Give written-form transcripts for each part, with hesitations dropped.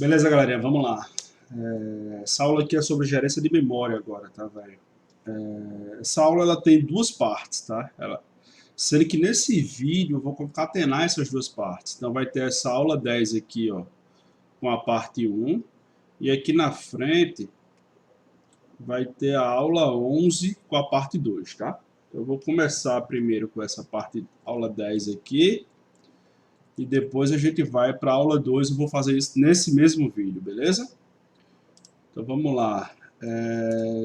Beleza, galerinha, vamos lá. Essa aula aqui é sobre gerência de memória agora, tá, velho? Essa aula ela tem duas partes, tá? Sendo que nesse vídeo eu vou concatenar essas duas partes. Então vai ter essa aula 10 aqui, ó, com a parte 1. E aqui na frente vai ter a aula 11 com a parte 2, tá? Eu vou começar primeiro com essa parte, aula 10 aqui. E depois a gente vai para a aula 2, eu vou fazer isso nesse mesmo vídeo, beleza? Então vamos lá.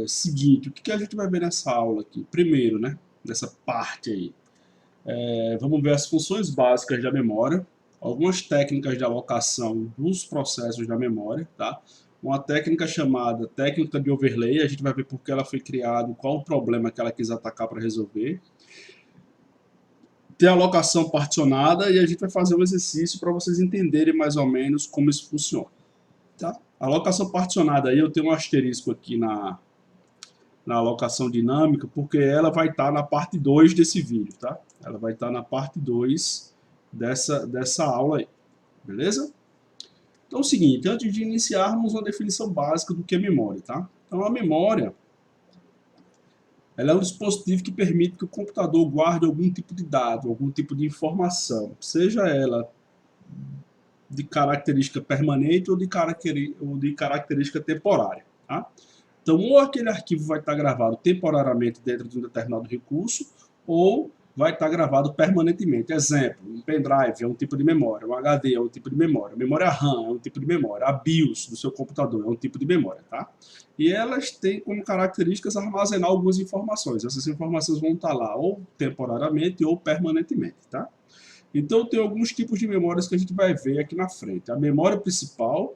Seguinte, o que a gente vai ver nessa aula aqui? Primeiro, né? Nessa parte aí. Vamos ver as funções básicas da memória, algumas técnicas de alocação dos processos da memória, tá? Uma técnica chamada técnica de overlay, a gente vai ver por que ela foi criada, qual o problema que ela quis atacar para resolver. Tem a alocação particionada e a gente vai fazer um exercício para vocês entenderem mais ou menos como isso funciona, tá? A alocação particionada aí, eu tenho um asterisco aqui na alocação dinâmica, porque ela vai estar na parte 2 desse vídeo, tá? Ela vai estar na parte 2 dessa aula aí, beleza? Então é o seguinte, antes de iniciarmos uma definição básica do que é memória, tá? Então a memória, ela é um dispositivo que permite que o computador guarde algum tipo de dado, algum tipo de informação, seja ela de característica permanente ou de característica temporária, tá? Então, ou aquele arquivo vai estar gravado temporariamente dentro de um determinado recurso, ou vai estar gravado permanentemente. Exemplo, um pendrive é um tipo de memória, um HD é um tipo de memória, memória RAM é um tipo de memória, a BIOS do seu computador é um tipo de memória, tá? E elas têm como características armazenar algumas informações. Essas informações vão estar lá ou temporariamente ou permanentemente, tá? Então, tem alguns tipos de memórias que a gente vai ver aqui na frente. A memória principal,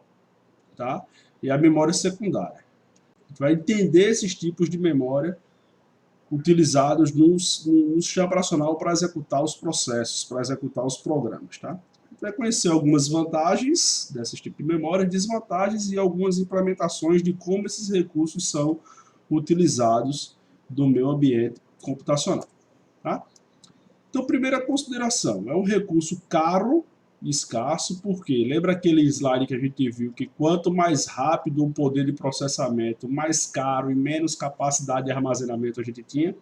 tá? E a memória secundária. A gente vai entender esses tipos de memória utilizados no sistema operacional para executar os processos, para executar os programas, tá? A gente vai conhecer algumas vantagens desses tipos de memória, desvantagens e algumas implementações de como esses recursos são utilizados no meu ambiente computacional, tá? Então, primeira consideração, é um recurso caro e escasso, porque lembra aquele slide que a gente viu que quanto mais rápido o poder de processamento, mais caro e menos capacidade de armazenamento a gente tinha?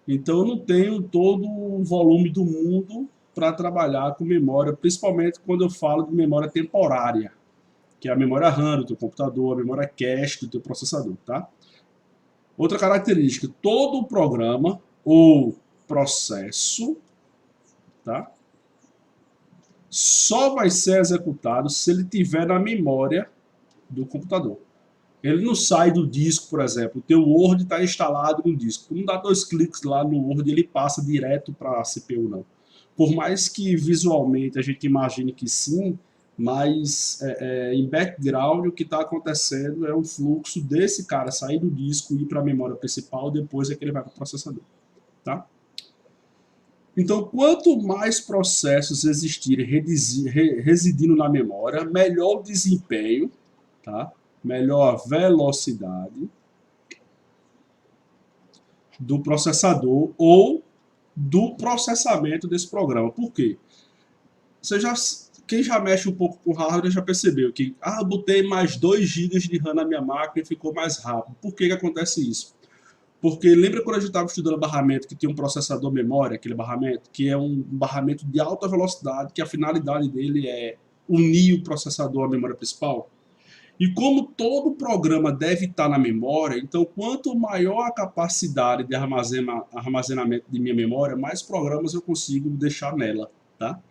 Então, eu não tenho todo o volume do mundo para trabalhar com memória, principalmente quando eu falo de memória temporária, que é a memória RAM do teu computador, a memória cache do teu processador, tá? Outra característica, todo o programa ou processo, tá? Só vai ser executado se ele tiver na memória do computador. Ele não sai do disco, por exemplo. O teu Word está instalado no disco. Não dá 2 cliques lá no Word e ele passa direto para a CPU, não. Por mais que visualmente a gente imagine que sim, mas em background o que está acontecendo é o fluxo desse cara sair do disco e ir para a memória principal, depois é que ele vai para o processador, tá? Então, quanto mais processos existirem residindo na memória, melhor o desempenho, tá? Melhor a velocidade do processador ou do processamento desse programa. Por quê? Quem já mexe um pouco com hardware já percebeu que eu botei mais 2 GB de RAM na minha máquina e ficou mais rápido. Por que acontece isso? Porque lembra quando a gente estava estudando barramento, que tinha um processador memória, aquele barramento, que é um barramento de alta velocidade, que a finalidade dele é unir o processador à memória principal? E como todo programa deve estar na memória, então quanto maior a capacidade de armazenamento de minha memória, mais programas eu consigo deixar nela, tá?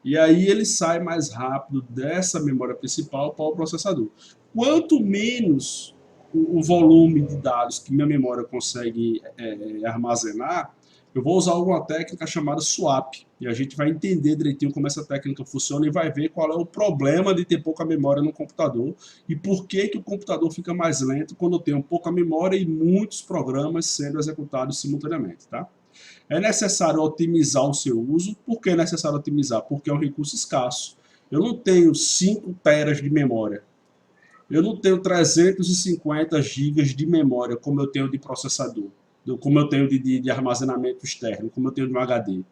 E aí ele sai mais rápido dessa memória principal para o processador. Quanto menos o volume de dados que minha memória consegue armazenar, eu vou usar alguma técnica chamada swap. E a gente vai entender direitinho como essa técnica funciona e vai ver qual é o problema de ter pouca memória no computador e por que o computador fica mais lento quando eu tenho pouca memória e muitos programas sendo executados simultaneamente, tá? É necessário otimizar o seu uso. Por que é necessário otimizar? Porque é um recurso escasso. Eu não tenho 5 teras de memória. Eu não tenho 350 gigas de memória como eu tenho de processador, como eu tenho de armazenamento externo, como eu tenho de um HD.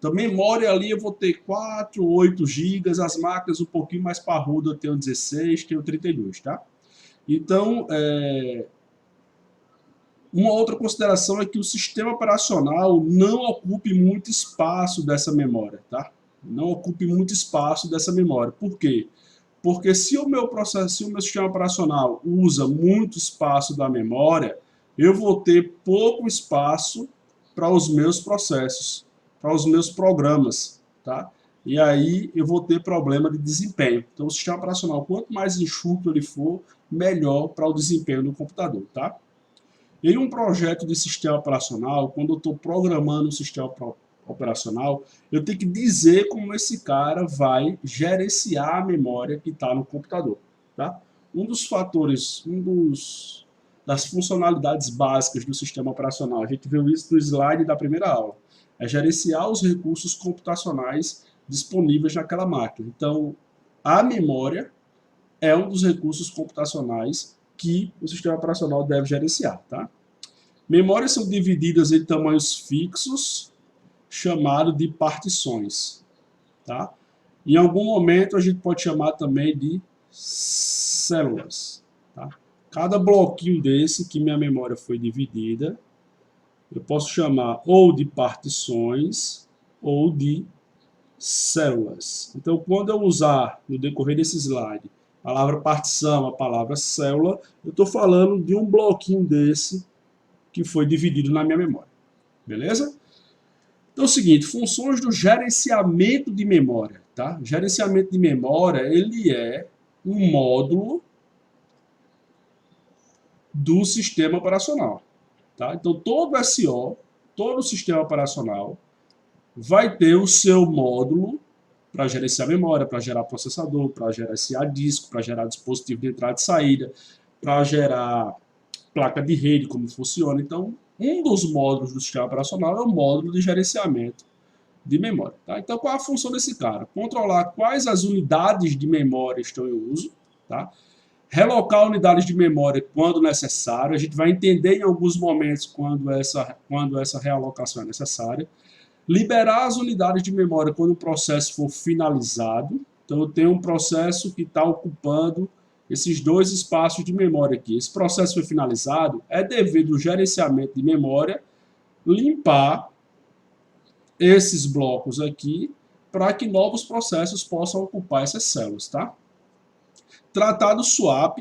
Então, memória ali eu vou ter 4, 8 GB, as máquinas um pouquinho mais parrudas eu tenho 16, tenho 32, tá? Então, uma outra consideração é que o sistema operacional não ocupe muito espaço dessa memória, tá? Não ocupe muito espaço dessa memória. Por quê? Porque se o meu sistema operacional usa muito espaço da memória, eu vou ter pouco espaço para os meus processos, para os meus programas, tá? E aí eu vou ter problema de desempenho. Então, o sistema operacional, quanto mais enxuto ele for, melhor para o desempenho do computador, tá? Em um projeto de sistema operacional, quando eu estou programando um sistema operacional, eu tenho que dizer como esse cara vai gerenciar a memória que está no computador, tá? Um dos fatores, das funcionalidades básicas do sistema operacional, a gente viu isso no slide da primeira aula, é gerenciar os recursos computacionais disponíveis naquela máquina. Então, a memória é um dos recursos computacionais que o sistema operacional deve gerenciar, tá? Memórias são divididas em tamanhos fixos, chamado de partições, tá? Em algum momento a gente pode chamar também de células, tá? Cada bloquinho desse que minha memória foi dividida, eu posso chamar ou de partições ou de células. Então, quando eu usar no decorrer desse slide a palavra partição, a palavra célula, eu estou falando de um bloquinho desse que foi dividido na minha memória. Beleza? Então é o seguinte, funções do gerenciamento de memória, tá? Gerenciamento de memória, ele é um módulo do sistema operacional, tá? Então todo SO, todo sistema operacional vai ter o seu módulo para gerenciar memória, para gerar processador, para gerenciar disco, para gerar dispositivo de entrada e saída, para gerar placa de rede, como funciona. Então, um dos módulos do sistema operacional é o módulo de gerenciamento de memória. Tá? Então, qual é a função desse cara? Controlar quais as unidades de memória estão em uso, tá? Relocar unidades de memória quando necessário. A gente vai entender em alguns momentos quando essa realocação é necessária. Liberar as unidades de memória quando o processo for finalizado. Então, eu tenho um processo que está ocupando esses dois espaços de memória aqui. Esse processo foi finalizado, é dever do gerenciamento de memória limpar esses blocos aqui para que novos processos possam ocupar essas células, tá? Tratar do swap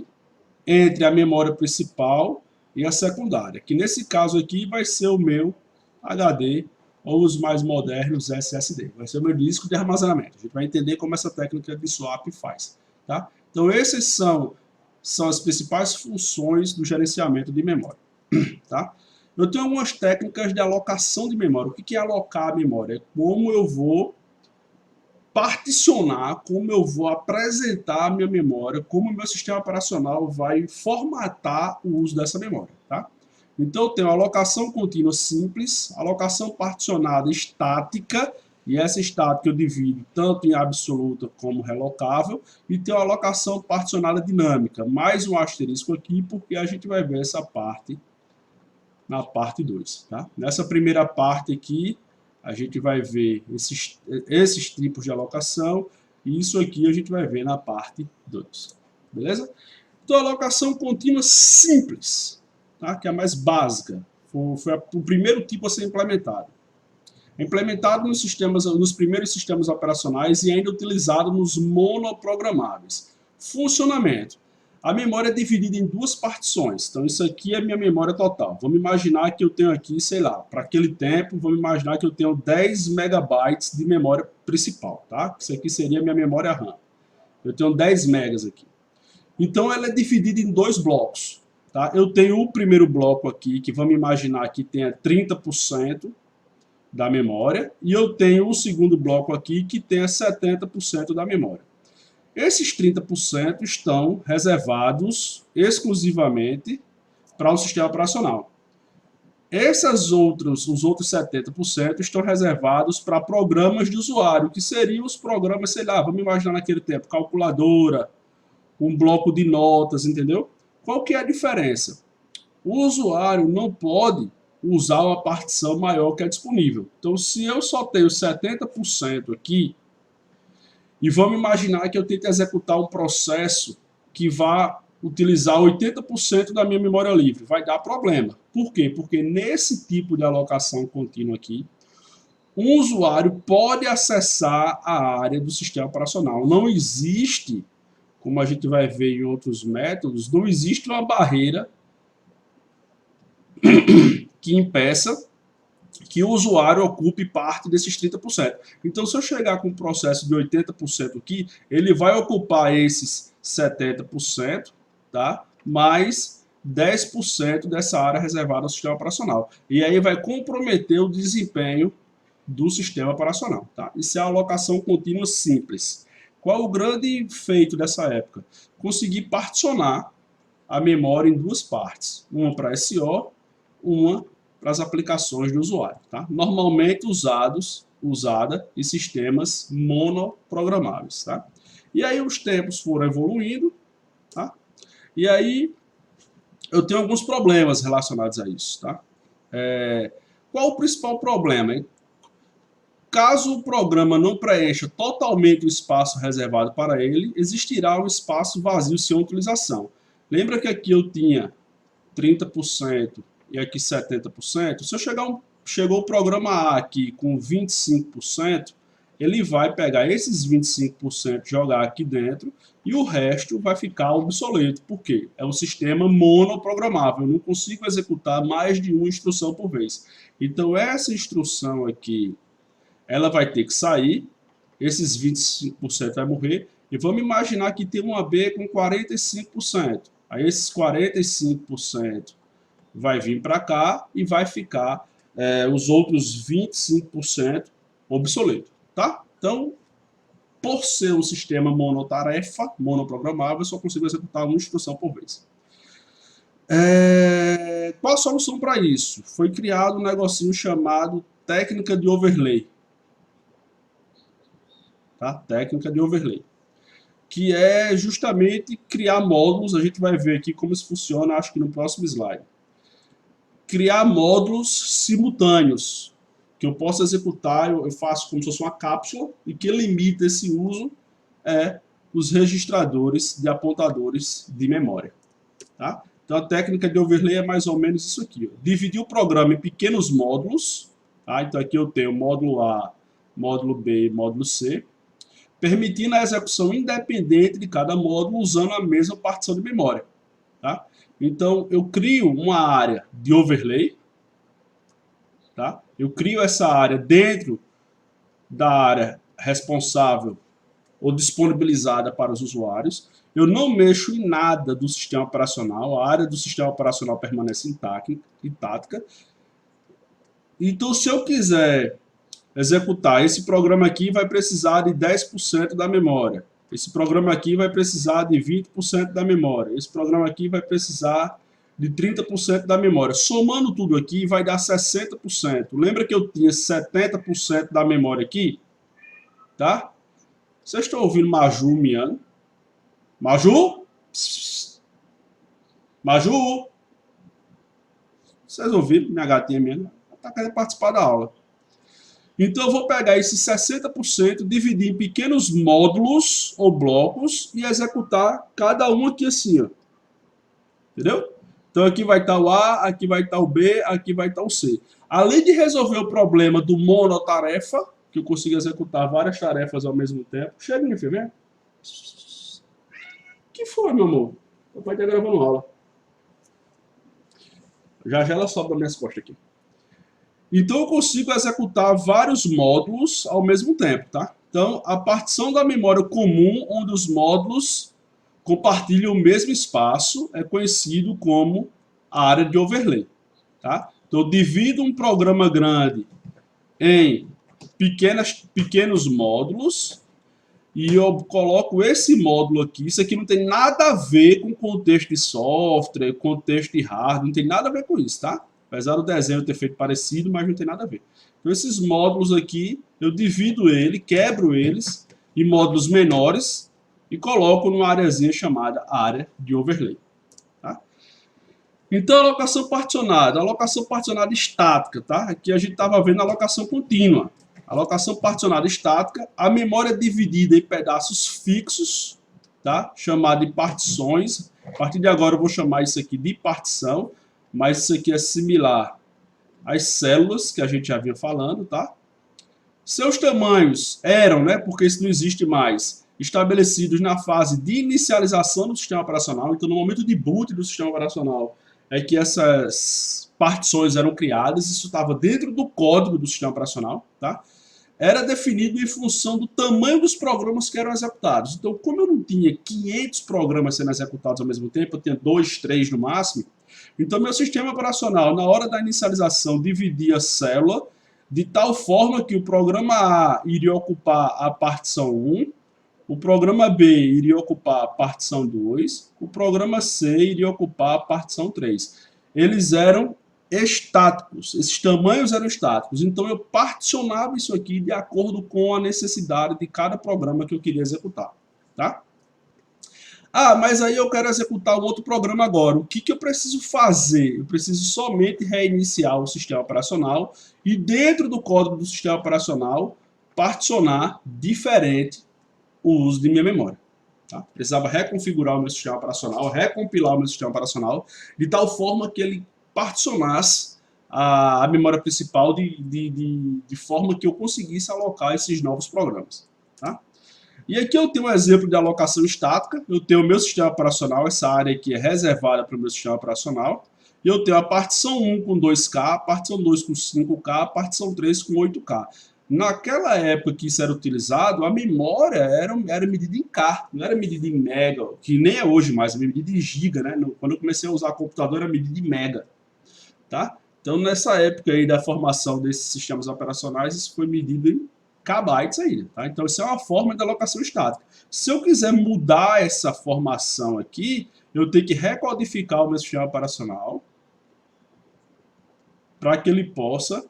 entre a memória principal e a secundária, que nesse caso aqui vai ser o meu HD ou os mais modernos SSD. Vai ser o meu disco de armazenamento. A gente vai entender como essa técnica de swap faz, tá? Então, essas são as principais funções do gerenciamento de memória. Tá? Eu tenho algumas técnicas de alocação de memória. O que é alocar a memória? É como eu vou particionar, como eu vou apresentar a minha memória, como o meu sistema operacional vai formatar o uso dessa memória. Tá? Então, eu tenho alocação contínua simples, alocação particionada estática, e essa estática eu divido tanto em absoluta como relocável, e tenho a alocação particionada dinâmica, mais um asterisco aqui, porque a gente vai ver essa parte na parte 2. Tá? Nessa primeira parte aqui, a gente vai ver esses tipos de alocação, e isso aqui a gente vai ver na parte 2. Beleza? Então, a alocação contínua simples, tá? Que é a mais básica, foi o primeiro tipo a ser implementado. É implementado nos primeiros sistemas operacionais e ainda utilizado nos monoprogramáveis. Funcionamento. A memória é dividida em duas partições. Então, isso aqui é minha memória total. Vamos imaginar que eu tenho aqui, sei lá, para aquele tempo, vamos imaginar que eu tenho 10 megabytes de memória principal, tá? Isso aqui seria minha memória RAM. Eu tenho 10 megas aqui. Então, ela é dividida em dois blocos. Tá? Eu tenho o primeiro bloco aqui, que vamos imaginar que tenha 30% da memória, e eu tenho o segundo bloco aqui, que tenha 70% da memória. Esses 30% estão reservados exclusivamente para o sistema operacional. Os outros 70% estão reservados para programas de usuário, que seriam os programas, sei lá, vamos imaginar naquele tempo, calculadora, um bloco de notas, entendeu? Qual que é a diferença? O usuário não pode usar uma partição maior que é disponível. Então, se eu só tenho 70% aqui, e vamos imaginar que eu tento executar um processo que vá utilizar 80% da minha memória livre, vai dar problema. Por quê? Porque nesse tipo de alocação contínua aqui, um usuário pode acessar a área do sistema operacional. Não existe, como a gente vai ver em outros métodos, não existe uma barreira que impeça que o usuário ocupe parte desses 30%. Então, se eu chegar com um processo de 80% aqui, ele vai ocupar esses 70%, tá? Mais 10% dessa área reservada ao sistema operacional. E aí vai comprometer o desempenho do sistema operacional. Tá? Isso é a alocação contínua simples. Qual o grande feito dessa época? Conseguir particionar a memória em duas partes. Uma para SO, uma para as aplicações do usuário. Tá? Normalmente usada em sistemas monoprogramáveis. Tá? E aí os tempos foram evoluindo. Tá? E aí eu tenho alguns problemas relacionados a isso. Tá? Qual o principal problema? Hein? Caso o programa não preencha totalmente o espaço reservado para ele, existirá um espaço vazio sem utilização. Lembra que aqui eu tinha 30% e aqui 70%? Se eu chegou o programa A aqui com 25%, ele vai pegar esses 25% e jogar aqui dentro e o resto vai ficar obsoleto. Por quê? É um sistema monoprogramável. Eu não consigo executar mais de uma instrução por vez. Então essa instrução aqui, ela vai ter que sair, esses 25% vai morrer, e vamos imaginar que tem uma B com 45%. Aí esses 45% vai vir para cá e vai ficar os outros 25% obsoleto, tá? Então, por ser um sistema monotarefa, monoprogramável, eu só consigo executar uma instrução por vez. Qual a solução para isso? Foi criado um negocinho chamado técnica de overlay. Tá? Técnica de overlay, que é justamente criar módulos. A gente vai ver aqui como isso funciona, acho que no próximo slide. Criar módulos simultâneos, que eu possa executar, eu faço como se fosse uma cápsula, e que limita esse uso os registradores de apontadores de memória. Tá? Então a técnica de overlay é mais ou menos isso aqui. Ó. Dividir o programa em pequenos módulos. Tá? Então aqui eu tenho módulo A, módulo B e módulo C, permitindo a execução independente de cada módulo usando a mesma partição de memória. Tá? Então, eu crio uma área de overlay. Tá? Eu crio essa área dentro da área responsável ou disponibilizada para os usuários. Eu não mexo em nada do sistema operacional. A área do sistema operacional permanece intacta. Então, se eu quiser executar, esse programa aqui vai precisar de 10% da memória. Esse programa aqui vai precisar de 20% da memória. Esse programa aqui vai precisar de 30% da memória. Somando tudo aqui, vai dar 60%. Lembra que eu tinha 70% da memória aqui? Tá? Vocês estão ouvindo Maju miando? Maju? Psst. Maju? Vocês ouviram minha gatinha miando? Ela está querendo participar da aula. Então eu vou pegar esses 60%, dividir em pequenos módulos ou blocos e executar cada um aqui assim, ó. Entendeu? Então aqui vai estar o A, aqui vai estar o B, aqui vai estar o C. Além de resolver o problema do monotarefa, que eu consigo executar várias tarefas ao mesmo tempo. Chega, minha filha, vem. O que foi, meu amor? O papai está gravando aula. Já ela sobe das minhas costas aqui. Então eu consigo executar vários módulos ao mesmo tempo, tá? Então a partição da memória comum, onde os módulos compartilham o mesmo espaço, é conhecido como a área de overlay, tá? Então eu divido um programa grande em pequenos módulos e eu coloco esse módulo aqui. Isso aqui não tem nada a ver com contexto de software, contexto de hardware, não tem nada a ver com isso, tá? Apesar do desenho ter feito parecido, mas não tem nada a ver. Então, esses módulos aqui, eu divido ele, quebro eles em módulos menores e coloco numa areazinha chamada área de overlay. Tá? Então, a alocação particionada estática, tá? Aqui a gente estava vendo a alocação contínua. A alocação particionada estática, a memória é dividida em pedaços fixos, tá? Chamado de partições. A partir de agora eu vou chamar isso aqui de partição, mas isso aqui é similar às células que a gente já vinha falando, tá? Seus tamanhos eram, né, porque isso não existe mais, estabelecidos na fase de inicialização do sistema operacional. Então, no momento de boot do sistema operacional, é que essas partições eram criadas. Isso estava dentro do código do sistema operacional, tá? Era definido em função do tamanho dos programas que eram executados. Então, como eu não tinha 500 programas sendo executados ao mesmo tempo, eu tinha 2, 3 no máximo, então meu sistema operacional, na hora da inicialização, dividia a célula de tal forma que o programa A iria ocupar a partição 1, o programa B iria ocupar a partição 2, o programa C iria ocupar a partição 3. Eles eram estáticos, esses tamanhos eram estáticos, então eu particionava isso aqui de acordo com a necessidade de cada programa que eu queria executar, tá? Ah, mas aí eu quero executar um outro programa agora. O que que eu preciso fazer? Eu preciso somente reiniciar o sistema operacional e dentro do código do sistema operacional particionar diferente o uso de minha memória. Tá? Precisava reconfigurar o meu sistema operacional, recompilar o meu sistema operacional de tal forma que ele particionasse a memória principal de forma que eu conseguisse alocar esses novos programas. Tá? E aqui eu tenho um exemplo de alocação estática. Eu tenho o meu sistema operacional, essa área aqui é reservada para o meu sistema operacional. E eu tenho a partição 1 com 2K, a partição 2 com 5K, a partição 3 com 8K. Naquela época que isso era utilizado, a memória era medida em K, não era medida em mega, que nem é hoje mais, é medida em giga, né? Quando eu comecei a usar computador era medida em mega, tá? Então nessa época aí da formação desses sistemas operacionais, isso foi medido em kbytes aí, tá? Então isso é uma forma de alocação estática. Se eu quiser mudar essa formação aqui, eu tenho que recodificar o meu sistema operacional para que ele possa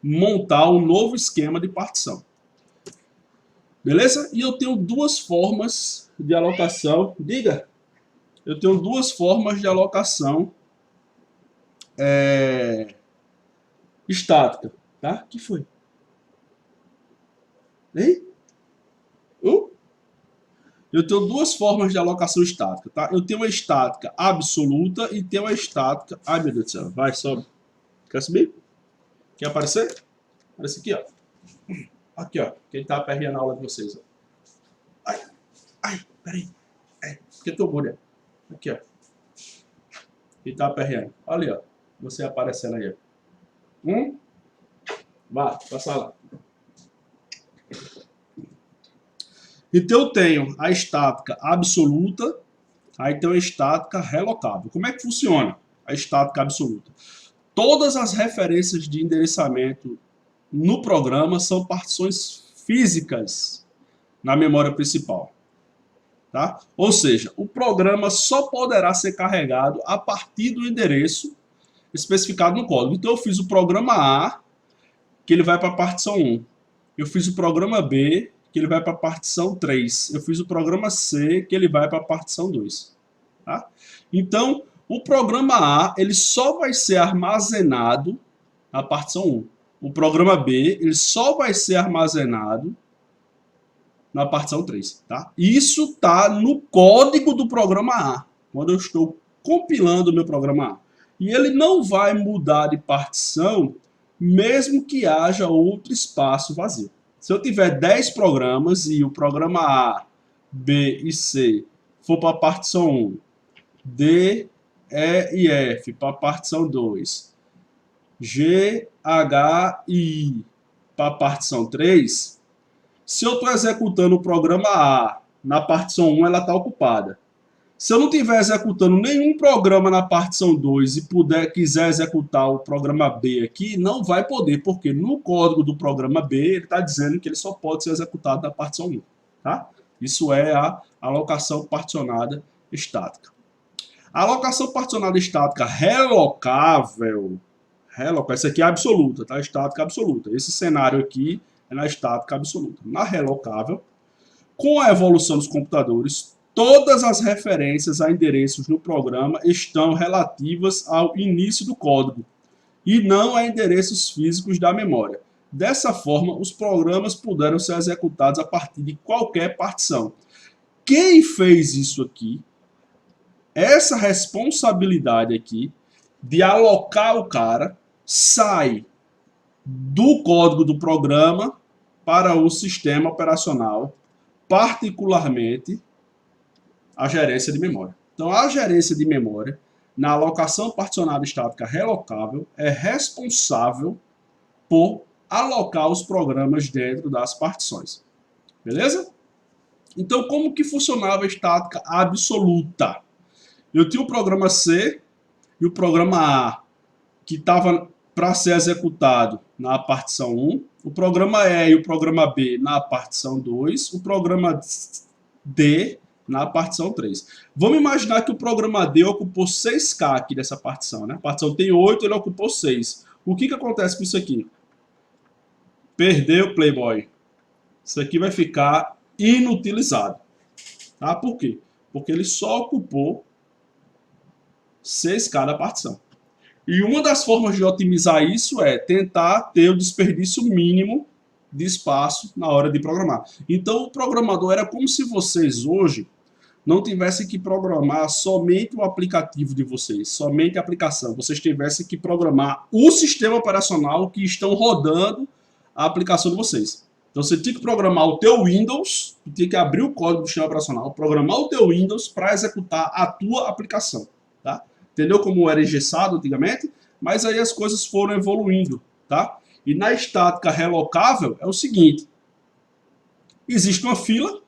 montar um novo esquema de partição. Beleza? E eu tenho duas formas de alocação. Diga! Eu tenho duas formas de alocação estática. Tá? O que foi? Hein? Eu tenho duas formas de alocação estática. Tá? Eu tenho uma estática absoluta e tenho uma estática... Ai, meu Deus do céu. Vai, sobe. Quer subir? Quer aparecer? Aparece aqui, ó. Aqui, ó. Quem tá aperreando a aula de vocês, ó. Ai, peraí. Porque tô gordo. Aqui, ó. Quem tá aperreando. Olha ali, ó. Você aparecendo aí, ó. Vá, passa lá. Então eu tenho a estática absoluta, aí tem a estática relocável. Como é que funciona a estática absoluta? Todas as referências de endereçamento no programa são partições físicas na memória principal. Tá? Ou seja, o programa só poderá ser carregado a partir do endereço especificado no código. Então eu fiz o programa A, que ele vai para a partição 1. Eu fiz o programa B, que ele vai para a partição 3. Eu fiz o programa C, que ele vai para a partição 2. Tá? Então, o programa A ele só vai ser armazenado na partição 1. O programa B ele só vai ser armazenado na partição 3. Tá? Isso está no código do programa A, quando eu estou compilando o meu programa A. E ele não vai mudar de partição, mesmo que haja outro espaço vazio. Se eu tiver 10 programas e o programa A, B e C for para a partição 1, D, E e F para a partição 2, G, H e I para a partição 3, se eu estou executando o programa A na partição 1, ela está ocupada. Se eu não estiver executando nenhum programa na partição 2 e quiser executar o programa B aqui, não vai poder, porque no código do programa B ele está dizendo que ele só pode ser executado na partição 1. Tá? Isso é a alocação particionada estática. A alocação particionada estática relocável, essa aqui é absoluta, tá? Estática absoluta. Esse cenário aqui é na estática absoluta. Na relocável, com a evolução dos computadores, todas as referências a endereços no programa estão relativas ao início do código e não a endereços físicos da memória. Dessa forma, os programas puderam ser executados a partir de qualquer partição. Quem fez isso aqui, essa responsabilidade aqui de alocar o cara, sai do código do programa para o sistema operacional, particularmente a gerência de memória. Então, a gerência de memória, na alocação particionada estática relocável, é responsável por alocar os programas dentro das partições. Beleza? Então, como que funcionava a estática absoluta? Eu tinha o programa C e o programa A, que estava para ser executado na partição 1, o programa E e o programa B na partição 2, o programa D na partição 3. Vamos imaginar que o programa D ocupou 6K aqui dessa partição, né? A partição tem 8, ele ocupou 6. O que acontece com isso aqui? Perdeu, Playboy. Isso aqui vai ficar inutilizado. Tá? Por quê? Porque ele só ocupou 6K da partição. E uma das formas de otimizar isso é tentar ter o desperdício mínimo de espaço na hora de programar. Então, o programador era como se vocês hoje não tivessem que programar somente o aplicativo de vocês, somente a aplicação. Vocês tivessem que programar o sistema operacional que estão rodando a aplicação de vocês. Então, você tinha que programar o teu Windows, tinha que abrir o código do sistema operacional, programar o teu Windows para executar a tua aplicação. Tá? Entendeu como era engessado antigamente? Mas aí as coisas foram evoluindo. Tá? E na estática relocável é o seguinte. Existe uma fila.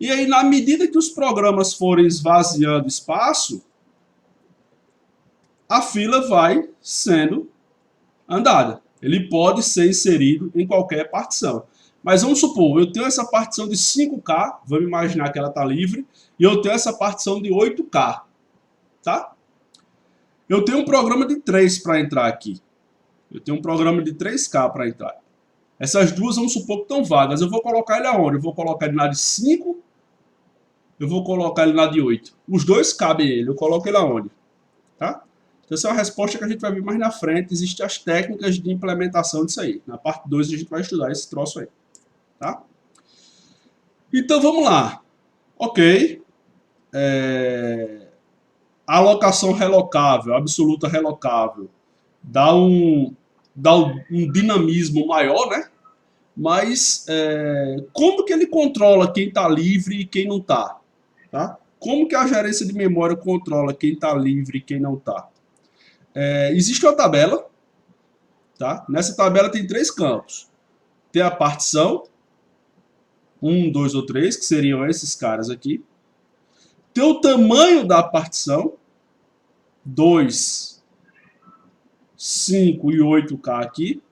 E aí, na medida que os programas forem esvaziando espaço, a fila vai sendo andada. Ele pode ser inserido em qualquer partição. Mas vamos supor, eu tenho essa partição de 5K, vamos imaginar que ela está livre, e eu tenho essa partição de 8K. Tá? Eu tenho um programa de 3 para entrar aqui. Eu tenho um programa de 3K para entrar. Essas duas, vamos supor que estão vagas. Eu vou colocar ele aonde? Eu vou colocar ele na de 5, eu vou colocar ele na de 8. Os dois cabem ele, eu coloco ele aonde? Tá? Então, essa é uma resposta que a gente vai ver mais na frente. Existem as técnicas de implementação disso aí. Na parte 2 a gente vai estudar esse troço aí. Tá? Então, vamos lá. Ok. Alocação relocável, absoluta relocável, dá um dinamismo maior, né? Mas como que ele controla quem está livre e quem não está? Tá? Como que a gerência de memória controla quem está livre e quem não está? Existe uma tabela. Tá? Nessa tabela tem 3 campos. Tem a partição, 1, 2 ou 3, que seriam esses caras aqui. Tem o tamanho da partição, 2, 5 e 8K aqui.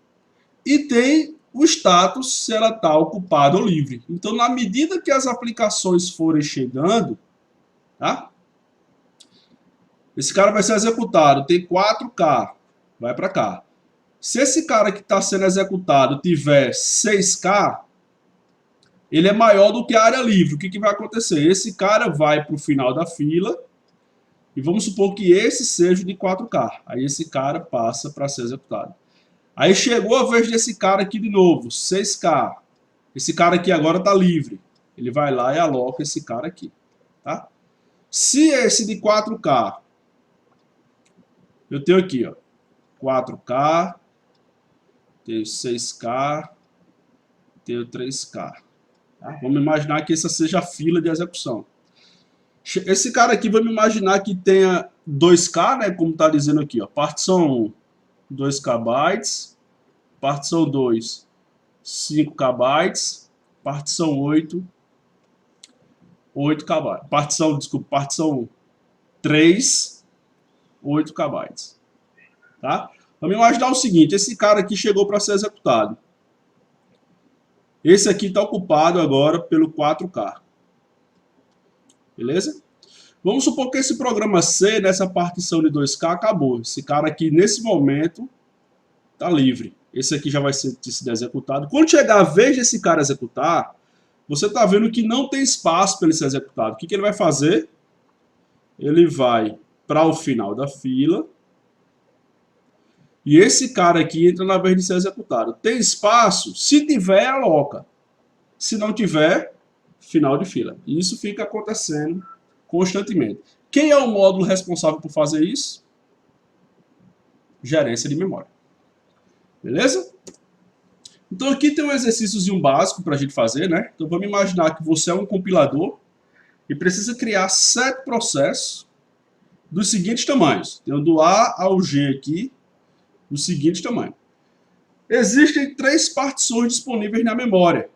E tem o status, se ela está ocupada ou livre. Então, na medida que as aplicações forem chegando, tá? Esse cara vai ser executado, tem 4K, vai para cá. Se esse cara que está sendo executado tiver 6K, ele é maior do que a área livre. O que vai acontecer? Esse cara vai para o final da fila e vamos supor que esse seja de 4K. Aí esse cara passa para ser executado. Aí chegou a vez desse cara aqui de novo, 6K. Esse cara aqui agora está livre. Ele vai lá e aloca esse cara aqui. Tá? Se esse de 4K, eu tenho aqui, ó, 4K, tenho 6K, tenho 3K. Tá? Vamos imaginar que essa seja a fila de execução. Esse cara aqui, vamos imaginar que tenha 2K, né, como está dizendo aqui, ó, partição 1. 2KB, partição 2, 5KB, partição 8, 8KB. Partição 1, 3, 8KB. Tá? Vamos imaginar o seguinte, esse cara aqui chegou para ser executado. Esse aqui está ocupado agora pelo 4K. Beleza? Vamos supor que esse programa C, nessa partição de 2K, acabou. Esse cara aqui, nesse momento, está livre. Esse aqui já vai ter sido executado. Quando chegar a vez desse cara executar, você está vendo que não tem espaço para ele ser executado. O que ele vai fazer? Ele vai para o final da fila. E esse cara aqui entra na vez de ser executado. Tem espaço? Se tiver, aloca. Se não tiver, final de fila. E isso fica acontecendo constantemente. Quem é o módulo responsável por fazer isso? Gerência de memória. Beleza? Então aqui tem um exercíciozinho básico para a gente fazer, né? Então vamos imaginar que você é um compilador e precisa criar 7 processos dos seguintes tamanhos. Tem o do A ao G aqui, do seguinte tamanho. Existem 3 partições disponíveis na memória.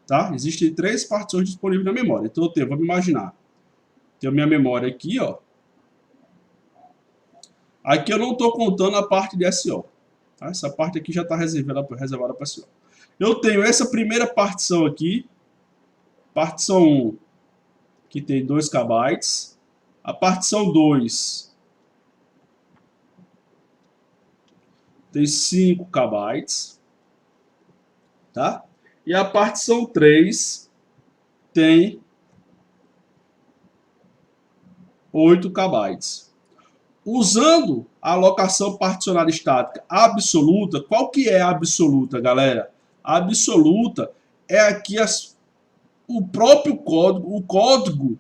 Tá? Existem 3 partições disponíveis na memória. Então vamos imaginar. Tenho minha memória aqui, ó. Aqui eu não estou contando a parte de SO. Tá? Essa parte aqui já está reservada para SO. Eu tenho essa primeira partição aqui, partição 1, que tem 2 KB. A partição 2 tem 5 KB. Tá? E a partição 3 tem 8 KB. Usando a alocação particionada estática absoluta, qual que é a absoluta, galera? A absoluta é aqui o próprio código, o código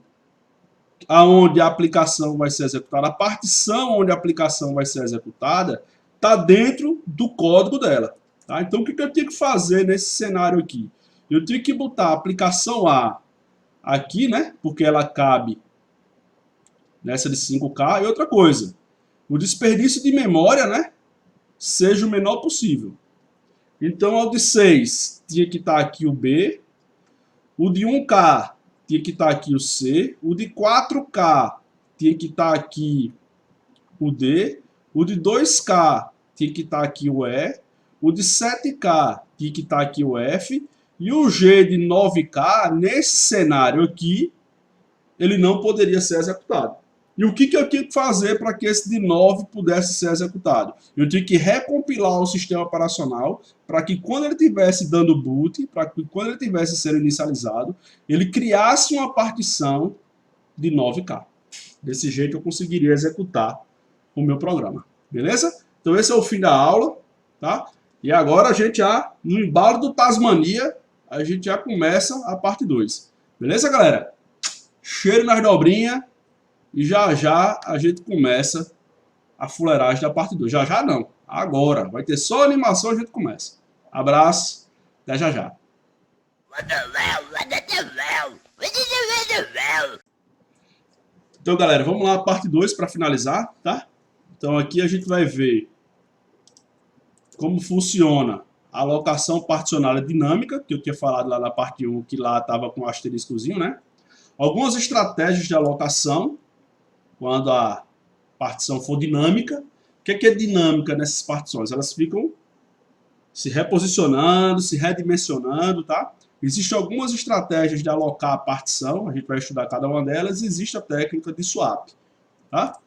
onde a aplicação vai ser executada, a partição onde a aplicação vai ser executada, está dentro do código dela. Tá? Então, o que eu tenho que fazer nesse cenário aqui? Eu tenho que botar a aplicação A aqui, né? Porque ela cabe nessa de 5K. E outra coisa, o desperdício de memória, né, seja o menor possível. Então, o de 6 tinha que estar aqui o B, o de 1K tinha que estar aqui o C, o de 4K tinha que estar aqui o D, o de 2K tinha que estar aqui o E, o de 7K tinha que estar aqui o F, e o G de 9K, nesse cenário aqui, ele não poderia ser executado. E o que eu tinha que fazer para que esse de 9 pudesse ser executado? Eu tinha que recompilar o sistema operacional para que quando ele estivesse dando boot, para que quando ele estivesse sendo inicializado, ele criasse uma partição de 9K. Desse jeito eu conseguiria executar o meu programa. Beleza? Então esse é o fim da aula. Tá? E agora a gente já, no embalo do Tasmania, a gente já começa a parte 2. Beleza, galera? Cheiro nas dobrinhas. E já já a gente começa a fuleiragem da parte 2. Já já não. Agora. Vai ter só animação, a gente começa. Abraço. Até já já. Então, galera, vamos lá a parte 2 para finalizar, tá? Então aqui a gente vai ver como funciona a alocação particionada dinâmica, que eu tinha falado lá na parte 1, que lá estava com o asteriscozinho, né? Algumas estratégias de alocação, quando a partição for dinâmica. O que é dinâmica nessas partições? Elas ficam se reposicionando, se redimensionando, tá? Existem algumas estratégias de alocar a partição, a gente vai estudar cada uma delas, e existe a técnica de swap, tá?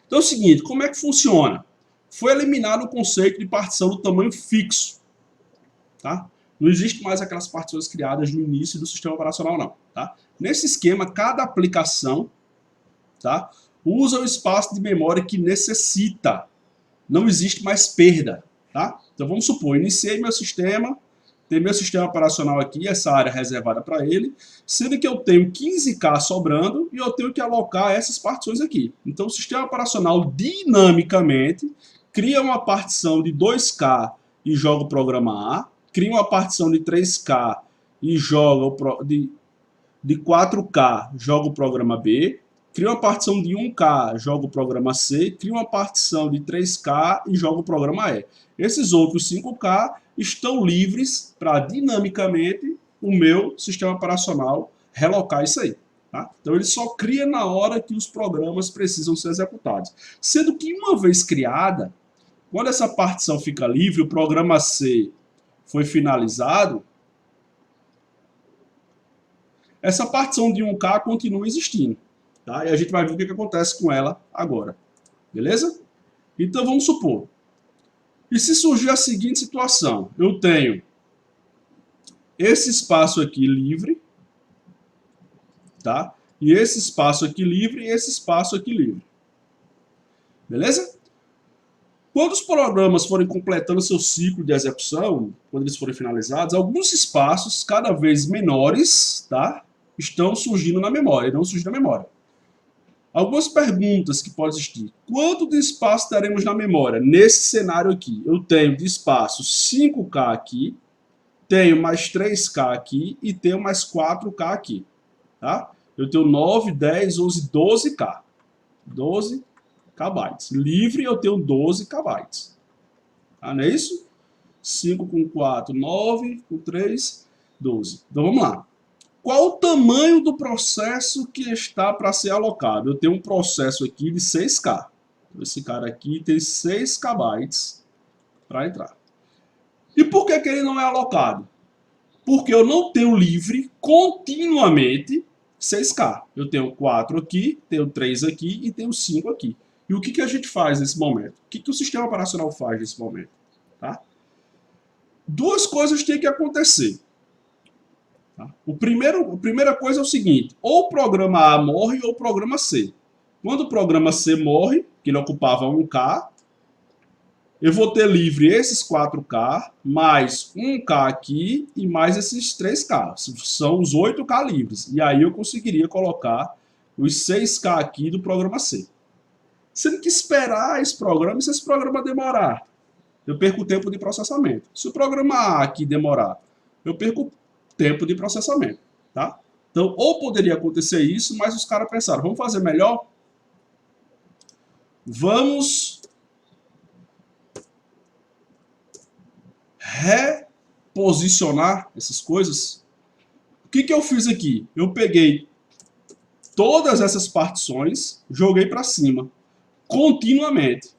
Então é o seguinte, como é que funciona? Foi eliminado o conceito de partição do tamanho fixo, tá? Não existe mais aquelas partições criadas no início do sistema operacional, não, tá? Nesse esquema, cada aplicação, tá, usa o espaço de memória que necessita. Não existe mais perda, tá? Então vamos supor, iniciei meu sistema, tem meu sistema operacional aqui, essa área reservada para ele, sendo que eu tenho 15K sobrando e eu tenho que alocar essas partições aqui. Então o sistema operacional dinamicamente cria uma partição de 2K e joga o programa A, cria uma partição de 3K e joga de 4K, joga o programa B, cria uma partição de 1K, joga o programa C, cria uma partição de 3K e joga o programa E. Esses outros 5K estão livres para dinamicamente o meu sistema operacional relocar isso aí. Tá? Então ele só cria na hora que os programas precisam ser executados. Sendo que uma vez criada, quando essa partição fica livre, o programa C foi finalizado, essa partição de 1K continua existindo. Tá? E a gente vai ver o que acontece com ela agora. Beleza? Então vamos supor. E se surgir a seguinte situação, eu tenho esse espaço aqui livre, tá? E esse espaço aqui livre e esse espaço aqui livre. Beleza? Quando os programas forem completando seu ciclo de execução, quando eles forem finalizados, alguns espaços cada vez menores, tá, estão surgindo na memória, irão surgir na memória. Algumas perguntas que podem existir. Quanto de espaço teremos na memória? Nesse cenário aqui, eu tenho de espaço 5K aqui, tenho mais 3K aqui e tenho mais 4K aqui. Tá? Eu tenho 9, 10, 11, 12K. 12 KB. Livre eu tenho 12 KB. Tá, não é isso? 5 com 4, 9, com 3, 12. Então vamos lá. Qual o tamanho do processo que está para ser alocado? Eu tenho um processo aqui de 6K. Esse cara aqui tem 6 KB para entrar. E por que ele não é alocado? Porque eu não tenho livre continuamente 6K. Eu tenho 4 aqui, tenho 3 aqui e tenho 5 aqui. E o que a gente faz nesse momento? O que o sistema operacional faz nesse momento? Tá? Duas coisas têm que acontecer. Tá? A primeira coisa é o seguinte, ou o programa A morre ou o programa C. Quando o programa C morre, que ele ocupava 1K, eu vou ter livre esses 4K, mais 1K aqui e mais esses 3K. São os 8K livres. E aí eu conseguiria colocar os 6K aqui do programa C. Sendo que esperar esse programa, e se esse programa demorar, eu perco o tempo de processamento. Se o programa A aqui demorar, eu perco tempo de processamento, tá? Então, ou poderia acontecer isso, mas os caras pensaram, vamos fazer melhor? Vamos reposicionar essas coisas. O que eu fiz aqui? Eu peguei todas essas partições, joguei para cima, continuamente,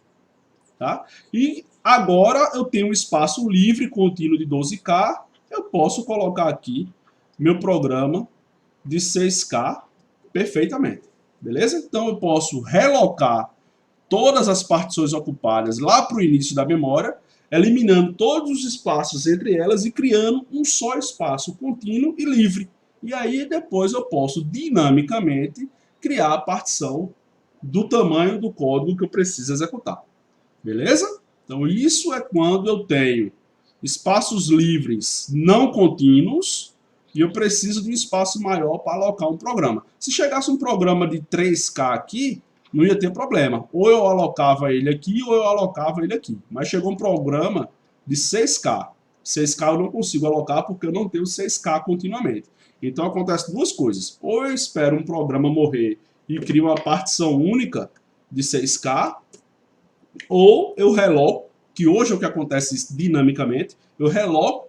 tá? E agora eu tenho um espaço livre contínuo de 12K, eu posso colocar aqui meu programa de 6K perfeitamente, beleza? Então eu posso relocar todas as partições ocupadas lá para o início da memória, eliminando todos os espaços entre elas e criando um só espaço contínuo e livre. E aí depois eu posso dinamicamente criar a partição do tamanho do código que eu preciso executar. Beleza? Então isso é quando eu tenho espaços livres não contínuos e eu preciso de um espaço maior para alocar um programa. Se chegasse um programa de 3K aqui, não ia ter problema. Ou eu alocava ele aqui ou eu alocava ele aqui. Mas chegou um programa de 6K. 6K eu não consigo alocar porque eu não tenho 6K continuamente. Então acontece duas coisas. Ou eu espero um programa morrer e crio uma partição única de 6K, ou eu reloco, que hoje é o que acontece dinamicamente, eu reloco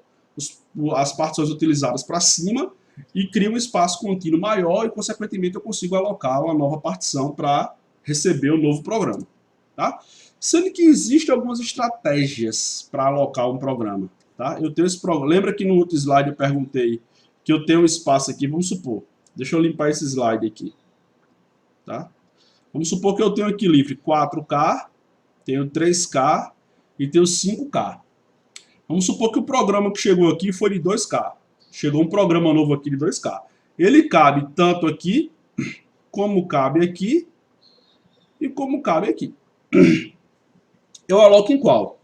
as partições utilizadas para cima e crio um espaço contínuo maior e, consequentemente, eu consigo alocar uma nova partição para receber o novo programa. Tá? Sendo que existem algumas estratégias para alocar um programa. Tá? Eu tenho esse programa. Lembra que no outro slide eu perguntei que eu tenho um espaço aqui, vamos supor. Deixa eu limpar esse slide aqui. Tá? Vamos supor que eu tenho aqui livre 4K, tenho 3K e tenho 5K. Vamos supor que o programa que chegou aqui foi de 2K. Chegou um programa novo aqui de 2K. Ele cabe tanto aqui, como cabe aqui e como cabe aqui. Eu aloco em qual?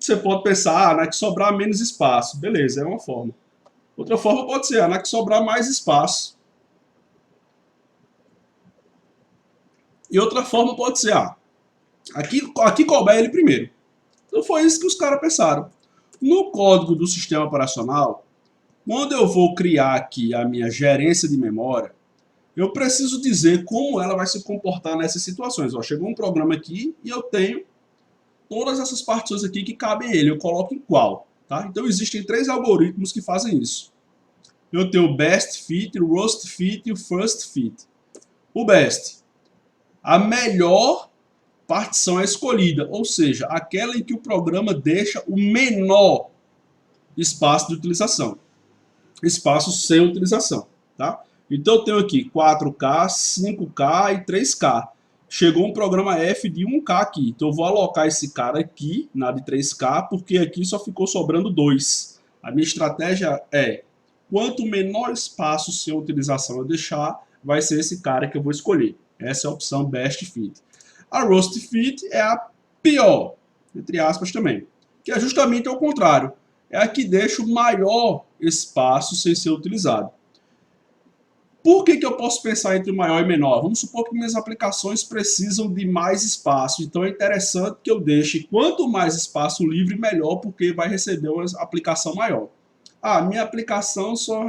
Você pode pensar, na que sobrar menos espaço. Beleza, é uma forma. Outra forma pode ser, na que sobrar mais espaço. E outra forma pode ser, aqui couber ele primeiro. Então foi isso que os caras pensaram. No código do sistema operacional, quando eu vou criar aqui a minha gerência de memória, eu preciso dizer como ela vai se comportar nessas situações. Ó, chegou um programa aqui e eu tenho todas essas partições aqui que cabem a ele. Eu coloco em qual? Tá? Então existem 3 algoritmos que fazem isso. Eu tenho o best fit, o worst fit e o first fit. O best, a melhor partição é escolhida, ou seja, aquela em que o programa deixa o menor espaço de utilização. Espaço sem utilização. Tá? Então eu tenho aqui 4K, 5K e 3K. chegou um programa F de 1K aqui. Então eu vou alocar esse cara aqui, na de 3K, porque aqui só ficou sobrando 2. A minha estratégia é, quanto menor espaço sem utilização eu deixar, vai ser esse cara que eu vou escolher. Essa é a opção Best Fit. A Roast Fit é a pior, entre aspas também, que é justamente ao contrário. É a que deixa o maior espaço sem ser utilizado. Por que eu posso pensar entre maior e menor? Vamos supor que minhas aplicações precisam de mais espaço, então é interessante que eu deixe quanto mais espaço livre, melhor, porque vai receber uma aplicação maior. Ah, minha aplicação só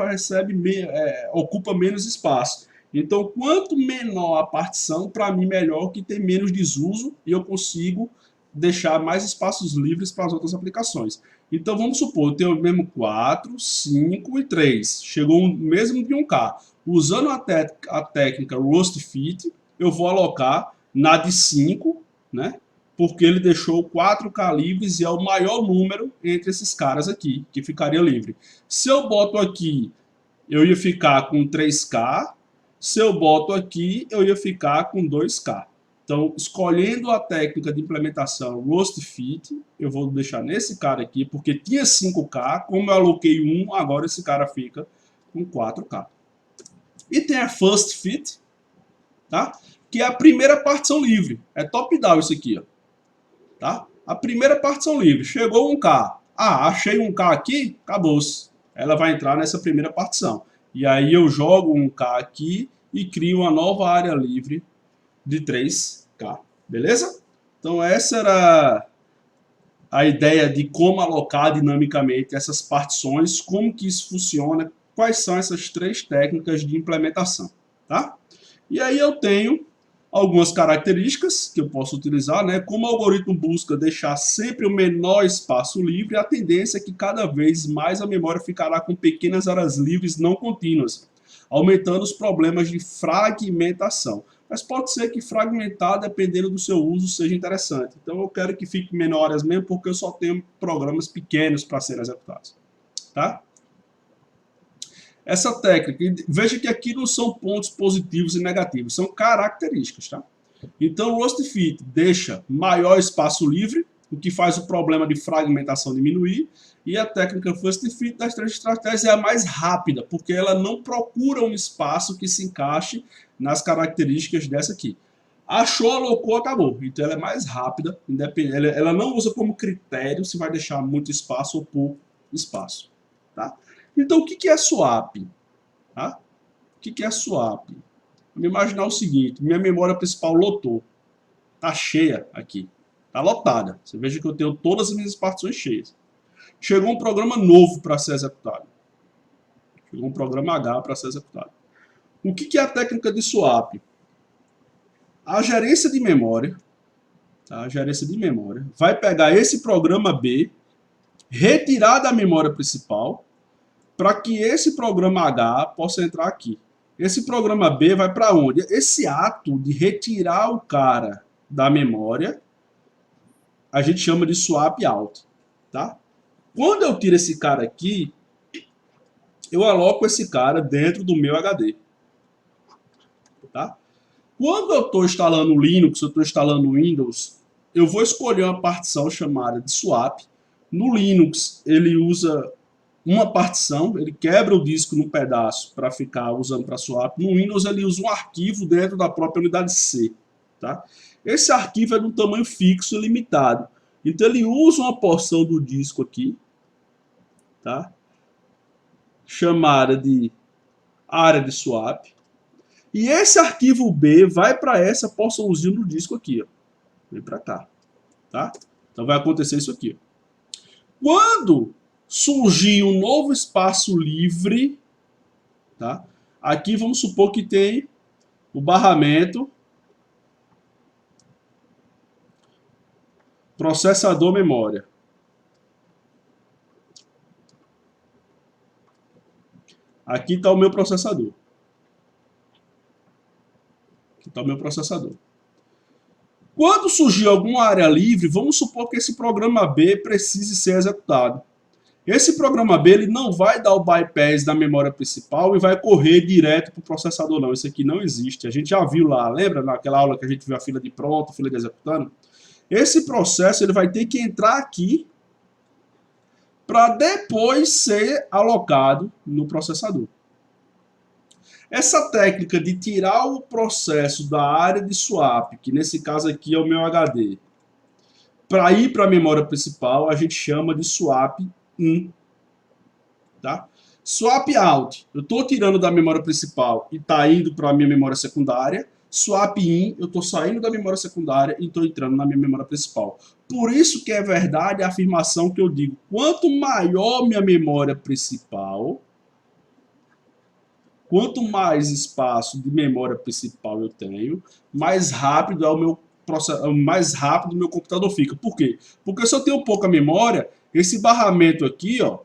ocupa menos espaço. Então, quanto menor a partição, para mim melhor, que tem menos desuso e eu consigo deixar mais espaços livres para as outras aplicações. Então, vamos supor, eu tenho o mesmo 4, 5 e 3. Chegou o mesmo de 1K. Usando a técnica Roast Fit, eu vou alocar na de 5, né? Porque ele deixou 4K livres e é o maior número entre esses caras aqui, que ficaria livre. Se eu boto aqui, eu ia ficar com 3K. Se eu boto aqui, eu ia ficar com 2K. Então, escolhendo a técnica de implementação Roast Fit, eu vou deixar nesse cara aqui, porque tinha 5K, como eu aloquei 1, agora esse cara fica com 4K. E tem a First Fit, tá? Que é a primeira partição livre. É top-down isso aqui, ó. Tá? A primeira partição livre. Chegou 1K. Ah, achei 1K aqui, acabou-se. Ela vai entrar nessa primeira partição. E aí eu jogo 1K aqui e crio uma nova área livre de 3K. Beleza? Então essa era a ideia de como alocar dinamicamente essas partições, como que isso funciona, quais são essas 3 técnicas de implementação, tá? E aí eu tenho algumas características que eu posso utilizar, né? Como o algoritmo busca deixar sempre o menor espaço livre, a tendência é que cada vez mais a memória ficará com pequenas áreas livres não contínuas, aumentando os problemas de fragmentação. Mas pode ser que fragmentar, dependendo do seu uso, seja interessante. Então eu quero que fique menores mesmo, porque eu só tenho programas pequenos para serem executados, tá? Essa técnica, veja que aqui não são pontos positivos e negativos, são características, tá? Então, o Roast Fit deixa maior espaço livre, o que faz o problema de fragmentação diminuir, e a técnica First Fit das 3 estratégias é a mais rápida, porque ela não procura um espaço que se encaixe nas características dessa aqui. Achou, alocou, acabou. Então, ela é mais rápida, ela não usa como critério se vai deixar muito espaço ou pouco espaço, tá? Então, o que é swap? Tá? O que é swap? Vamos imaginar o seguinte, minha memória principal lotou. Está cheia aqui. Está lotada. Você veja que eu tenho todas as minhas partições cheias. Chegou um programa novo para ser executado. Chegou um programa H para ser executado. O que é a técnica de swap? A gerência de memória, tá? A gerência de memória vai pegar esse programa B, retirar da memória principal, para que esse programa H possa entrar aqui. Esse programa B vai para onde? Esse ato de retirar o cara da memória, a gente chama de swap out, tá? Quando eu tiro esse cara aqui, eu aloco esse cara dentro do meu HD, tá? Quando eu estou instalando Linux, eu estou instalando Windows, eu vou escolher uma partição chamada de swap. No Linux, ele usa uma partição, ele quebra o disco num pedaço para ficar usando para swap. No Windows ele usa um arquivo dentro da própria unidade C, tá? Esse arquivo é de um tamanho fixo e limitado. Então ele usa uma porção do disco aqui, tá? Chamada de área de swap. E esse arquivo B vai para essa porçãozinha do disco aqui, ó. Vem para cá, tá? Então vai acontecer isso aqui, ó. Quando surgir um novo espaço livre, tá? Aqui vamos supor que tem o barramento processador memória. Aqui está o meu processador. Aqui está o meu processador. Quando surgir alguma área livre, vamos supor que esse programa B precise ser executado. Esse programa B ele não vai dar o bypass da memória principal e vai correr direto para o processador, não. Isso aqui não existe. A gente já viu lá, lembra naquela aula que a gente viu a fila de pronto, a fila de executando? Esse processo ele vai ter que entrar aqui para depois ser alocado no processador. Essa técnica de tirar o processo da área de swap, que nesse caso aqui é o meu HD, para ir para a memória principal, a gente chama de swap in. Tá? Swap out, eu estou tirando da memória principal e está indo para a minha memória secundária. Swap in, eu estou saindo da memória secundária e estou entrando na minha memória principal. Por isso que é verdade a afirmação que eu digo, quanto maior minha memória principal, quanto mais espaço de memória principal eu tenho, mais rápido é o meu mais rápido o meu computador fica. Por quê? Porque se eu tenho pouca memória, esse barramento aqui, ó,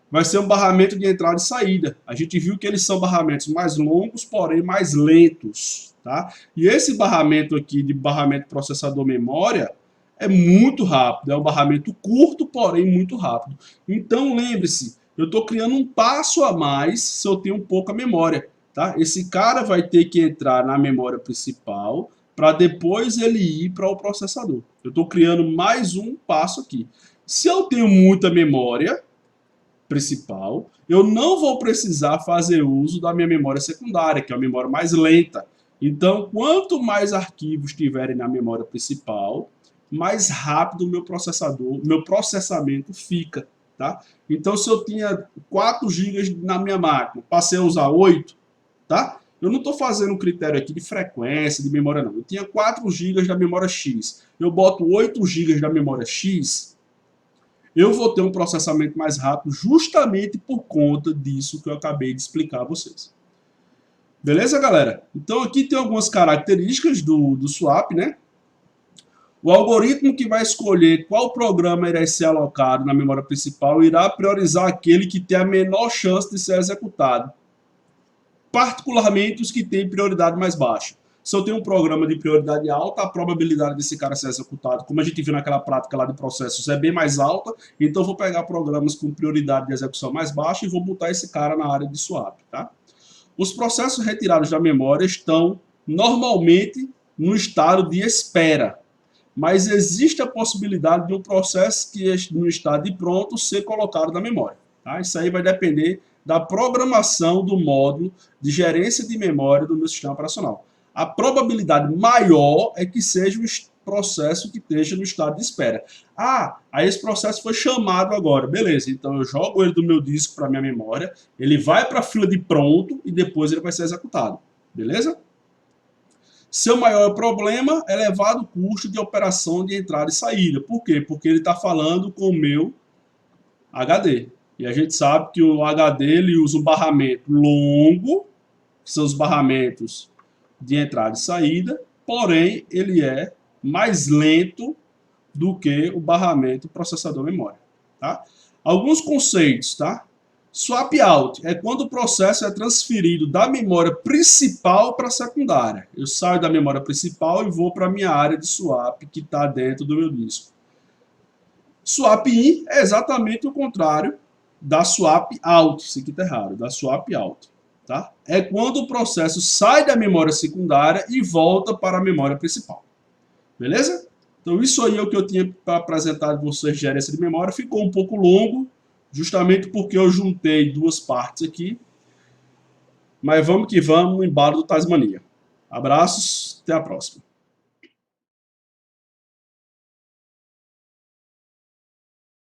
vai ser um barramento de entrada e saída. A gente viu que eles são barramentos mais longos, porém mais lentos, tá? E esse barramento aqui de barramento processador memória é muito rápido, é um barramento curto, porém muito rápido. Então lembre-se, eu estou criando um passo a mais se eu tenho pouca memória, tá? Esse cara vai ter que entrar na memória principal para depois ele ir para o processador. Eu estou criando mais um passo aqui. Se eu tenho muita memória principal, eu não vou precisar fazer uso da minha memória secundária, que é a memória mais lenta. Então, quanto mais arquivos tiverem na memória principal, mais rápido o meu processador, meu processamento fica, tá? Então, se eu tinha 4 GB na minha máquina, passei a usar 8, tá? Eu não estou fazendo um critério aqui de frequência, de memória, não. Eu tinha 4 GB da memória X. Eu boto 8 GB da memória X, eu vou ter um processamento mais rápido justamente por conta disso que eu acabei de explicar a vocês. Beleza, galera? Então aqui tem algumas características do swap, né? O algoritmo que vai escolher qual programa irá ser alocado na memória principal irá priorizar aquele que tem a menor chance de ser executado, particularmente os que têm prioridade mais baixa. Se eu tenho um programa de prioridade alta, a probabilidade desse cara ser executado, como a gente viu naquela prática lá de processos, é bem mais alta. Então eu vou pegar programas com prioridade de execução mais baixa e vou botar esse cara na área de swap, tá? Os processos retirados da memória estão normalmente no estado de espera, mas existe a possibilidade de um processo que no estado de pronto ser colocado na memória, tá? Isso aí vai depender da programação do módulo de gerência de memória do meu sistema operacional. A probabilidade maior é que seja um processo que esteja no estado de espera. Ah, aí esse processo foi chamado agora. Beleza, então eu jogo ele do meu disco para minha memória, ele vai para a fila de pronto e depois ele vai ser executado. Beleza? Seu maior problema é elevado custo de operação de entrada e saída. Por quê? Porque ele está falando com o meu HD. E a gente sabe que o HD ele usa um barramento longo, que são os barramentos de entrada e saída, porém ele é mais lento do que o barramento processador memória, tá? Alguns conceitos, tá? Swap out é quando o processo é transferido da memória principal para a secundária. Eu saio da memória principal e vou para a minha área de swap que está dentro do meu disco. Swap in é exatamente o contrário da swap out, isso aqui está errado, da swap out. Tá? É quando o processo sai da memória secundária e volta para a memória principal. Beleza? Então isso aí é o que eu tinha para apresentar a vocês de gerência de memória. Ficou um pouco longo, justamente porque eu juntei duas partes aqui. Mas vamos que vamos no embalo do Tasmania. Abraços, até a próxima.